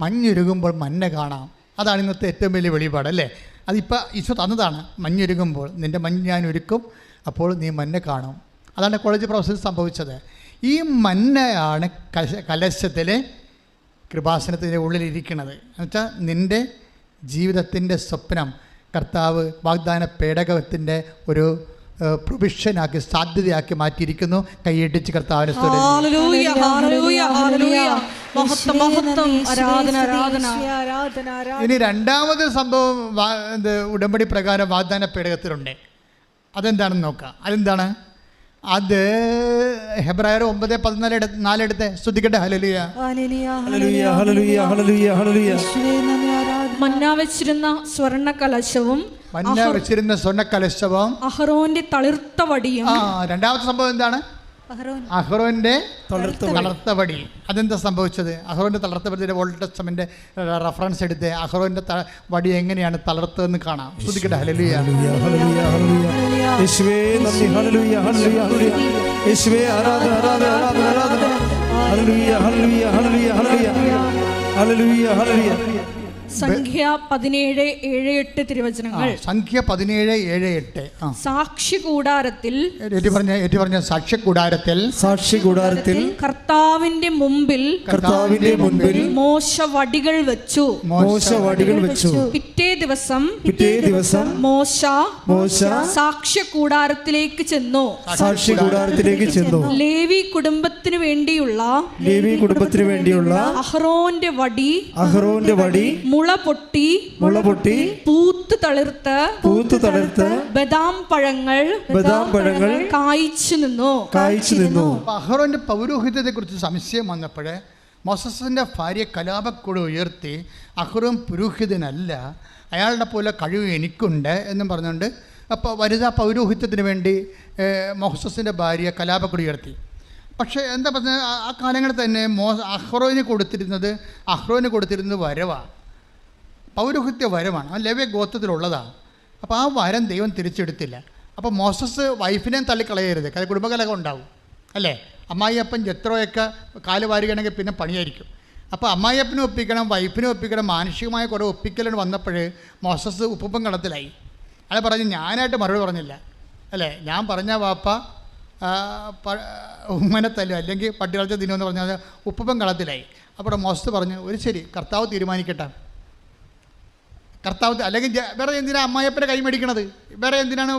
മഞ്ഞുരുകുമ്പോൾ മഞ്ഞ കാണാം. അതാണ് ഇന്നത്തെ ഏറ്റവും വലിയ വെളിപാട്, അല്ലേ? അതിപ്പോൾ ഈശോ തന്നതാണ്. മഞ്ഞുരുകുമ്പോൾ നിൻ്റെ മഞ്ഞ് ഞാൻ ഒരുക്കും, അപ്പോൾ നീ മഞ്ഞ കാണും. അതാണ് കോളേജ് പ്രൊഫസർ സംഭവിച്ചത്. ഈ മഞ്ഞയാണ് കലശത്തിലെ കൃപാസനത്തിൻ്റെ ഉള്ളിലിരിക്കുന്നത്. എന്നുവെച്ചാൽ നിൻ്റെ ജീവിതത്തിൻ്റെ സ്വപ്നം കർത്താവ് വാഗ്ദാന പേടകത്തിൻ്റെ ഒരു പ്രൊവിഷനാക്കി, സാധ്യതയാക്കി മാറ്റിയിരിക്കുന്നു. കൈയടിച്ച് കർത്താവിനെ ഇനി രണ്ടാമത് സംഭവം ഉടമ്പടി പ്രകാരം വാഗ്ദാന പേടകത്തിലുണ്ട്. അതെന്താണെന്ന് നോക്കാം. അതെന്താണ്? അത് ഹെബ്രായർ 9:14 എടുത്ത് ശ്രദ്ധിക്കട്ടെ. ഹല്ലേലൂയ, ഹല്ലേലൂയ, ഹല്ലേലൂയ, ഹല്ലേലൂയ, ഹല്ലേലൂയ. മന്ന വെച്ചിരുന്ന സ്വർണ്ണ കലശവും അഹ്റോന്റെ തളിർത്ത വടിയും. രണ്ടാമത്തെ സംഭവം എന്താണ്? അഹ്റോന്റെ തളർത്ത വടി. അതെന്താ സംഭവിച്ചത്? അഹ്റോന്റെ തളർത്ത വടിയുടെ ഓൾഡ് ടെസ്റ്റമെന്റ് റെഫറൻസ് എടുത്ത് അഹ്റോന്റെ വടി എങ്ങനെയാണ് തളർത്തതെന്ന് കാണാം. ശ്രദ്ധിക്കട്ടെ. ഹല്ലേലൂയ, ഹല്ലേലൂയ, ഹല്ലേലൂയ. യേശുവേ നന്ദി. ഹല്ലേലൂയ, ഹല്ലേലൂയ, ഹല്ലേലൂയ. യേശുവേ ആരാധന, ആരാധന, ആരാധന, ആരാധന. ഹല്ലേലൂയ, ഹല്ലേലൂയ, ഹല്ലേലൂയ, ഹല്ലേലൂയ. ഹല്ലേലൂയ, ഹല്ലേലൂയ. സംഖ്യ 17:7-8 തിരുവചനങ്ങൾ. സംഖ്യ 17:7-8. സാക്ഷി കൂടാരത്തിൽ സാക്ഷി കൂടാരത്തിൽ കർത്താവിന്റെ മുമ്പിൽ മോശ വടികൾ വെച്ചു. പിറ്റേ ദിവസം മോശ സാക്ഷ്യ കൂടാരത്തിലേക്ക് ചെന്നു. ലേവി കുടുംബത്തിനു വേണ്ടിയുള്ള അഹ്റോന്റെ വടി മുള പൊട്ടി പൂത്തു തളിർത്ത് ബദാം പഴങ്ങൾ കായ്ച്ചു നിന്നു. അഹ്റോന്റെ പൗരോഹിത്യത്തെ കുറിച്ച് സംശയം വന്നപ്പോഴേ മോസസിന്റെ ഭാര്യ കലാപക്കുഴ ഉയർത്തി, അഹ്റോൻ പുരോഹിതനല്ല, അയാളുടെ പോലെ കഴിവ് എനിക്കുണ്ട് എന്നും പറഞ്ഞുകൊണ്ട് അപ്പോൾ വനിതാ പൗരോഹിത്യത്തിന് വേണ്ടി മോസസിന്റെ ഭാര്യ കലാപക്കുഴ ഉയർത്തി. പക്ഷേ എന്താ പറഞ്ഞാൽ ആ കാലങ്ങളിൽ തന്നെ അഹ്റോന് കൊടുത്തിരുന്നത് വരവാണ്, പൗരോഹിത്യ വരമാണ്. ആ ലേവ്യ ഗോത്രത്തിലുള്ളതാണ്. അപ്പോൾ ആ വരം ദൈവം തിരിച്ചെടുത്തില്ല. അപ്പോൾ മോസസ് വൈഫിനെ തള്ളിക്കളയരുത്, കാരണം കുടുംബകലഹം ഉണ്ടാവും, അല്ലേ? അമ്മായിയപ്പൻ ജത്രോയൊക്കെ കാല് വാരുകയാണെങ്കിൽ പിന്നെ പണിയായിരിക്കും. അപ്പോൾ അമ്മായിയപ്പനും ഒപ്പിക്കണം, വൈഫിനും ഒപ്പിക്കണം, മാനുഷികമായ കുറേ ഒപ്പിക്കലിന് വന്നപ്പോൾ മോസസ് ഉപ്പുപ്പം കടത്തിലായി. അയാൾ പറഞ്ഞു, ഞാനായിട്ട് മറുപടി പറഞ്ഞില്ല, അല്ലേ? ഞാൻ പറഞ്ഞ വാപ്പ ഉമ്മനെ തല്ലും, അല്ലെങ്കിൽ പട്ടി കളച്ച ദിനമെന്ന് പറഞ്ഞാൽ ഉപ്പുപ്പം കളത്തിലായി. അപ്പോൾ മോസസ് പറഞ്ഞു, ഒരു ശരി, കർത്താവ് തീരുമാനിക്കട്ടെ. അല്ലെങ്കിൽ വേറെ എന്തിനാണ് അമ്മായിയപ്പൻ്റെ കൈ മേടിക്കണത്? വേറെ എന്തിനാണ്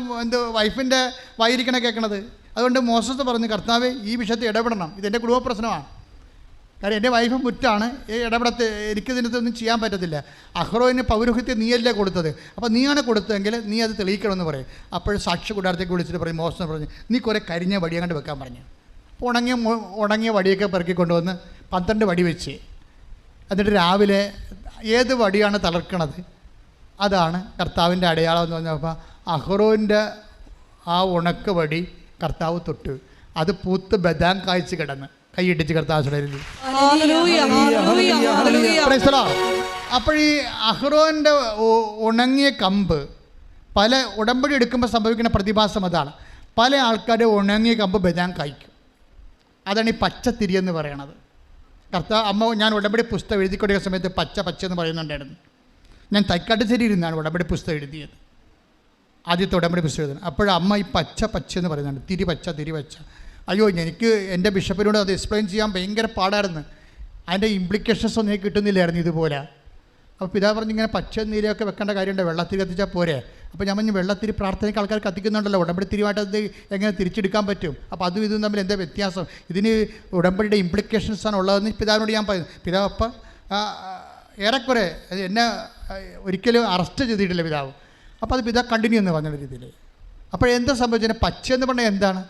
വൈഫിൻ്റെ വായിരിക്കണ കേൾക്കണത്? അതുകൊണ്ട് മോസസ് പറഞ്ഞു, കർത്താവേ, ഈ വിഷയത്തിൽ ഇടപെടണം, ഇതെൻ്റെ കുടുംബ പ്രശ്നമാണ്. കാര്യം എൻ്റെ വൈഫ് മുറ്റാണ്, എനിക്കിതിനകത്തൊന്നും ചെയ്യാൻ പറ്റത്തില്ല. അഹ്റോന് പൗരോഹിത്യം നീയല്ലേ കൊടുത്തത്, അപ്പോൾ നീയാണ് കൊടുത്തതെങ്കിൽ നീ അത് തെളിയിക്കണമെന്ന് പറയും. അപ്പോൾ സാക്ഷി കൂടാരത്തേക്ക് വിളിച്ചിട്ട് പറയും, മോസസ് പറഞ്ഞു, നീ കുറേ കരിഞ്ഞ വടി അങ്ങോട്ട് വെക്കാൻ പറഞ്ഞു. അപ്പോൾ ഉണങ്ങിയ വടിയൊക്കെ പെറുക്കി കൊണ്ടുവന്ന് 12 വടി വെച്ച്, എന്നിട്ട് രാവിലെ ഏത് വടിയാണ് തളർക്കണത് അതാണ് കർത്താവിൻ്റെ അടയാളം എന്ന് പറഞ്ഞപ്പോൾ അഹ്റോൻ്റെ ആ ഉണക്ക് വടി കർത്താവ് തൊട്ടു. അത് പൂത്ത് ബദാം കായ്ച്ച് കിടന്ന് കൈയിട്ടിച്ച് കർത്താവിന്റെ ഹല്ലേലൂയ, ഹല്ലേലൂയ, ഹല്ലേലൂയ. അപ്പോൾ ഈ അഹ്റോൻ്റെ ഉണങ്ങിയ കമ്പ് പല ഉടമ്പടി എടുക്കുമ്പോൾ സംഭവിക്കുന്ന പ്രതിഭാസം അതാണ്. പല ആൾക്കാരുടെ ഉണങ്ങിയ കമ്പ് ബദാം കായ്ക്കും. അതാണ് ഈ പച്ചത്തിരി എന്ന് പറയണത്. അമ്മ ഞാൻ ഉടമ്പടി പുസ്തകം എഴുതിക്കൊണ്ടിരിക്കുന്ന സമയത്ത് പച്ച എന്ന് പറയുന്നുണ്ടായിരുന്നു. ഞാൻ തൈക്കാട്ടുശ്ശേരി ഇരുന്നാണ് ഉടമ്പടി പുസ്തകം എഴുതിയത്, ആദ്യത്തെ ഉടമ്പടി പുസ്തകം എഴുതുന്നത്. അപ്പോഴമ്മ ഈ പച്ച എന്ന് പറയുന്നുണ്ട്, തിരി പച്ച. അയ്യോ, എനിക്ക് എൻ്റെ ബിഷപ്പിനോട് അത് എക്സ്പ്ലെയിൻ ചെയ്യാൻ ഭയങ്കര പാടായിരുന്നു. അതിൻ്റെ ഇംപ്ലിക്കേഷൻസ് ഒന്നും എനിക്ക് കിട്ടുന്നില്ലായിരുന്നു ഇതുപോലെ. അപ്പോൾ പിതാവ് പറഞ്ഞ് ഇങ്ങനെ പച്ച നീരൊക്കെ വെക്കേണ്ട കാര്യമുണ്ട്, വെള്ളത്തിരി കത്തിച്ചാൽ പോരെ. അപ്പോൾ ഞാൻ പറഞ്ഞു വെള്ളത്തിരി പ്രാർത്ഥനയ്ക്ക് ആൾക്കാർ കത്തിക്കുന്നുണ്ടല്ലോ, ഉടമ്പടി തിരിവായിട്ട് അത് എങ്ങനെ തിരിച്ചെടുക്കാൻ പറ്റും? അപ്പോൾ അതും ഇതും തമ്മിൽ എന്താ വ്യത്യാസം? ഇതിന് ഉടമ്പടിയുടെ ഇംപ്ലിക്കേഷൻസാണ് ഉള്ളതെന്ന് പിതാവിനോട് ഞാൻ പറഞ്ഞു. പിതാവ് അപ്പം ഏറെക്കുറെ എന്നെ ഒരിക്കലും അറസ്റ്റ് ചെയ്തിട്ടില്ല പിതാവ്. അപ്പോൾ അത് പിതാവ് കണ്ടിന്യൂ എന്ന് പറഞ്ഞ രീതിയിൽ. അപ്പോഴെന്താ സംഭവിച്ചത്? പച്ച എന്ന് പറഞ്ഞാൽ എന്താണ്?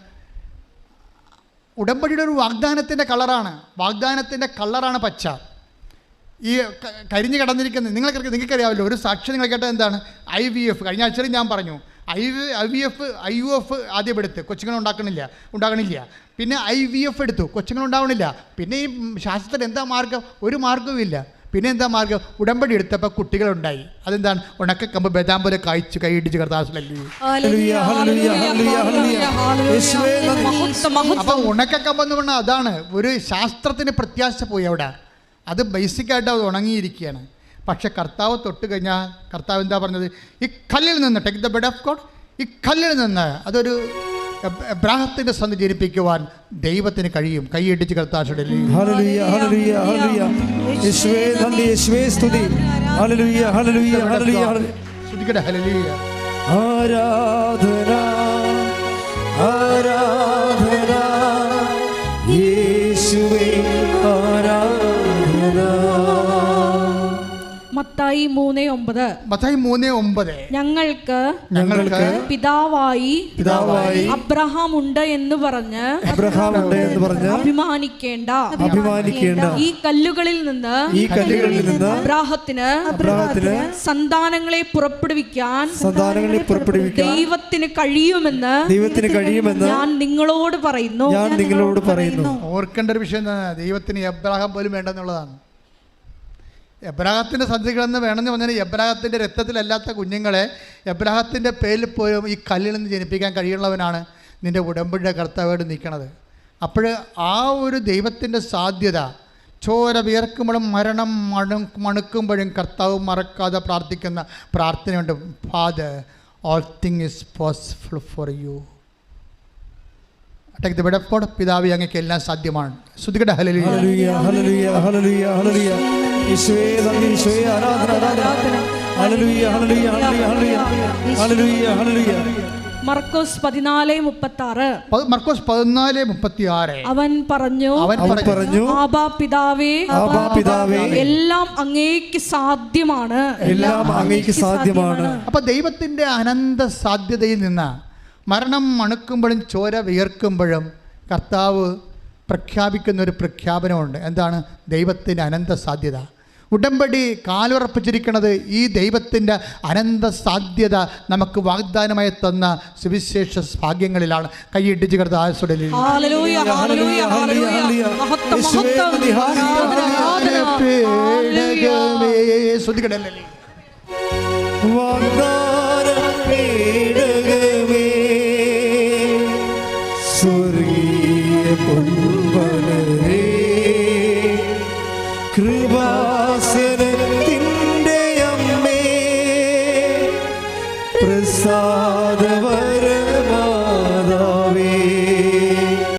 ഉടമ്പടിയുടെ ഒരു വാഗ്ദാനത്തിൻ്റെ കളറാണ് പച്ച. ഈ കരിഞ്ഞ് കിടന്നിരിക്കുന്നത് നിങ്ങൾക്കറിയാമല്ലോ. ഒരു സാക്ഷി നിങ്ങൾ കേട്ടത് എന്താണ്? IVF. കഴിഞ്ഞ ആഴ്ചയിൽ ഞാൻ പറഞ്ഞു IUF ആദ്യം എടുത്ത് കൊച്ചുങ്ങൾ ഉണ്ടാകണില്ല. പിന്നെ IVF എടുത്തു, കൊച്ചുങ്ങൾ ഉണ്ടാവണില്ല. പിന്നെ ഈ ശാസ്ത്രത്തിൽ എന്താ മാർഗം? ഒരു മാർഗവുമില്ല. പിന്നെ എന്താ മാർഗം? ഉടമ്പടി എടുത്തപ്പോൾ കുട്ടികളുണ്ടായി. അതെന്താണ്? ഉണക്കക്കമ്പ് ബദാം പോലെ കായ്ച്ചു കൈയിടിച്ച് കർത്താവിലേക്ക്. അപ്പം ഉണക്കക്കമ്പ് എന്ന് പറഞ്ഞാൽ അതാണ്. ഒരു ശാസ്ത്രത്തിന് പ്രത്യാശ പോയി അവിടെ. അത് ബേസിക്കായിട്ട് അത് ഉണങ്ങിയിരിക്കുകയാണ്. പക്ഷെ കർത്താവ് തൊട്ട് കഴിഞ്ഞാൽ കർത്താവ് എന്താ പറഞ്ഞത്? ഈ കല്ലിൽ നിന്ന് take the bed of God. ഈ കല്ലിൽ നിന്ന് അതൊരു എബ്രാഹത്തിൻ്റെ സന്ധി ജനിപ്പിക്കുവാൻ ദൈവത്തിന് കഴിയും. കൈയിടിച്ച് കർത്താവിന്റെ മത്തായി 3:9 ഞങ്ങൾക്ക് പിതാവായി അബ്രഹാം ഉണ്ട് എന്ന് പറഞ്ഞ് അഭിമാനിക്കേണ്ട. ഈ കല്ലുകളിൽ നിന്ന് അബ്രാഹത്തിന് സന്താനങ്ങളെ പുറപ്പെടുവിക്കാൻ ദൈവത്തിന് കഴിയുമെന്ന് ഞാൻ നിങ്ങളോട് പറയുന്നു. ഓർക്കേണ്ട ഒരു വിഷയം എന്താണ്? ദൈവത്തിന് എബ്രാഹാം പോലും വേണ്ടെന്നുള്ളതാണ്. എബ്രാഹത്തിൻ്റെ സന്തതികളെന്ന് വേണമെന്ന് പറഞ്ഞാൽ എബ്രാഹത്തിൻ്റെ രക്തത്തിലല്ലാത്ത കുഞ്ഞുങ്ങളെ എബ്രാഹത്തിൻ്റെ പേരിൽ പോലും ഈ കല്ലിൽ നിന്ന് ജനിപ്പിക്കാൻ കഴിയുന്നവനാണ് നിൻ്റെ ഉടമ്പടിയുടെ കർത്താവായിട്ട് നിൽക്കണത്. അപ്പോൾ ആ ഒരു ദൈവത്തിൻ്റെ സാധ്യത ചോര വിയർക്കുമ്പോഴും മരണം മണുക്കുമ്പോഴും കർത്താവ് മറക്കാതെ പ്രാർത്ഥിക്കുന്ന പ്രാർത്ഥനയുണ്ട്. Father, all thing is possible for you. Take the bed of God. പിതാവേ, അങ്ങേക്ക് എല്ലാം സാധ്യമാണ്. സ്തുതിക്കട്ടെ. ഹല്ലേലൂയ, ഹല്ലേലൂയ, ഹല്ലേലൂയ, ഹല്ലേലൂയ. യേശുവേ നന്ദി, യേശുവേ ആരാധന, ആരാധന. ഹല്ലേലൂയ, ഹല്ലേലൂയ, ഹല്ലേലൂയ, ഹല്ലേലൂയ, ഹല്ലേലൂയ. മർക്കോസ് 14:36 അവൻ പറഞ്ഞു ആബാ പിതാവേ, എല്ലാം അങ്ങേക്ക് സാധ്യമാണ്. അപ്പൊ ദൈവത്തിന്റെ അനന്ത സാധ്യതയിൽ നിന്ന് മരണം മണുക്കുമ്പോഴും ചോര വിയർക്കുമ്പോഴും കർത്താവ് പ്രഖ്യാപിക്കുന്ന ഒരു പ്രഖ്യാപനമുണ്ട്. എന്താണ്? ദൈവത്തിൻ്റെ അനന്ത സാധ്യത. ഉടമ്പടി കാലുറപ്പിച്ചിരിക്കുന്നത് ഈ ദൈവത്തിൻ്റെ അനന്ത സാധ്യത നമുക്ക് വാഗ്ദാനമായി തന്ന സുവിശേഷ ഭാഗ്യങ്ങളിലാണ്. കൈയിടിച്ച് കർത്താവ് കൃപാസനത്തിൻ്റെ അമ്മേ, പ്രസാദവ